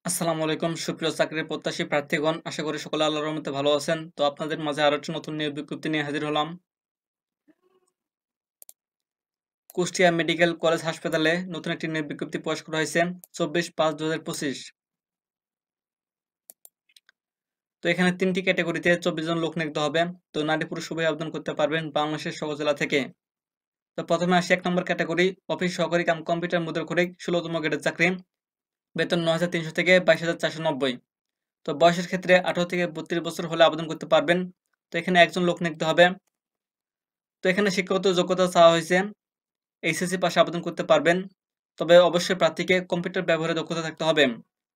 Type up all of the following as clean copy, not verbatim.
আসসালামু আলাইকুম সুপ্রিয় চাকরির প্রত্যাশী প্রার্থীগণ, আশা করি সকলে আল্লাহর রহমতে ভালো আছেন। তো আপনাদের মাঝে আরো একটি নতুন নিয়োগ বিজ্ঞপ্তি নিয়ে হাজির হলাম। কুষ্টিয়া মেডিকেল কলেজ হাসপাতালে নতুন একটি নিয়োগ বিজ্ঞপ্তি প্রকাশ করা হয়েছে 24/5/2025। তো এখানে 3টি ক্যাটাগরিতে 24 জন লোক নিয়োগ হবে। তো নারী পুরুষ উভয় আবেদন করতে পারবেন বাংলাদেশের সকল জেলা থেকে। তো প্রথমে আসি 1 নম্বর ক্যাটাগরি, অফিস সহকারী কাম কম্পিউটার মুদ্রাক্ষরিক 16তম গ্রেডের চাকরি, বেতন 9,300 থেকে 22,490। তো বয়সের ক্ষেত্রে 18 থেকে 32 বছর হলে আবেদন করতে পারবেন। তো এখানে একজন লোক নিতে হবে। তো এখানে শিক্ষাগত যোগ্যতা চাওয়া হয়েছে এইচএসসি পাশে আবেদন করতে পারবেন। তবে অবশ্যই প্রার্থীকে কম্পিউটার ব্যবহারে দক্ষতা থাকতে হবে।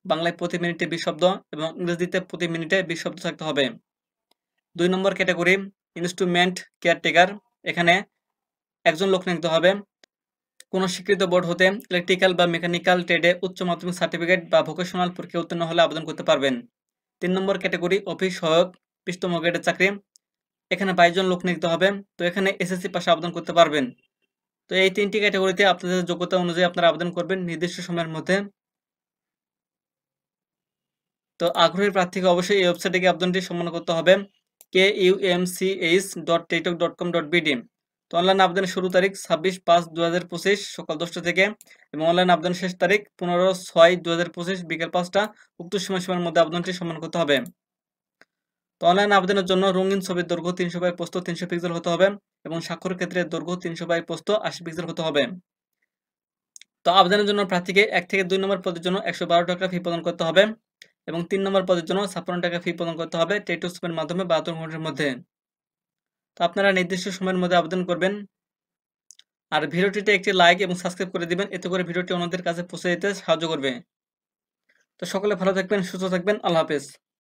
বাংলায় প্রতি মিনিটে 20 শব্দ এবং ইংরেজিতে প্রতি মিনিটে 20 শব্দ থাকতে হবে। 2 নম্বর ক্যাটাগরি, ইনস্ট্রুমেন্ট কেয়ারটেকার। এখানে একজন লোক নিতে হবে। কোনো স্বীকৃত বোর্ড হতে ইলেকট্রিক্যাল বা মেকানিক্যাল ট্রেডে উচ্চ মাধ্যমিক সার্টিফিকেট বা ভোকেশনাল পরীক্ষায় উত্তীর্ণ হলে আবেদন করতে পারবেন। 3 নম্বর ক্যাটাগরি, অফিস সহায়ক 20তম গ্রেডের চাকরি। এখানে 22 জন লোক নিতে হবে। তো এখানে এসএসসি পাশে আবেদন করতে পারবেন। তো এই 3টি ক্যাটাগরিতে আপনাদের যোগ্যতা অনুযায়ী আপনারা আবেদন করবেন নির্দিষ্ট সময়ের মধ্যে। তো আগ্রহী প্রার্থীকে অবশ্যই এই ওয়েবসাইটে গিয়ে আবেদনটি সম্পন্ন করতে হবে, kumch.ttech.com.bd। তো অনলাইন আবেদনের শুরু তারিখ 26/5/2025 সকাল 10টা থেকে এবং অনলাইন আবেদনের শেষ তারিখ 15/6/2025 বিকেল 5টা। উক্ত সময়সীমার মধ্যে আবেদনটি সম্পন্ন করতে হবে। তো অনলাইন আবেদনের জন্য রঙিন ছবির দৈর্ঘ্য 300 বাই প্রস্থ 300 পিক্সেল হতে হবে এবং স্বাক্ষরের ক্ষেত্রে দৈর্ঘ্য 300 বাই প্রস্থ 80 পিক্সেল হতে হবে। তো আবেদনের জন্য প্রার্থীকে 1 থেকে 2 নম্বর পদের জন্য 112 টাকা ফি প্রদান করতে হবে এবং 3 নম্বর পদের জন্য 56 টাকা ফি প্রদান করতে হবে টেটুসপের মাধ্যমে 72 ঘন্টার মধ্যে। তো আপনারা নির্দিষ্ট সময়ের মধ্যে আবেদন করবেন। আর ভিডিওটিতে একটি লাইক এবং সাবস্ক্রাইব করে দিবেন, এতে করে ভিডিওটি অন্যদের কাছে পৌঁছে দিতে সাহায্য করবে। তো সকলে ভালো থাকবেন, সুস্থ থাকবেন। আল্লাহ হাফেজ।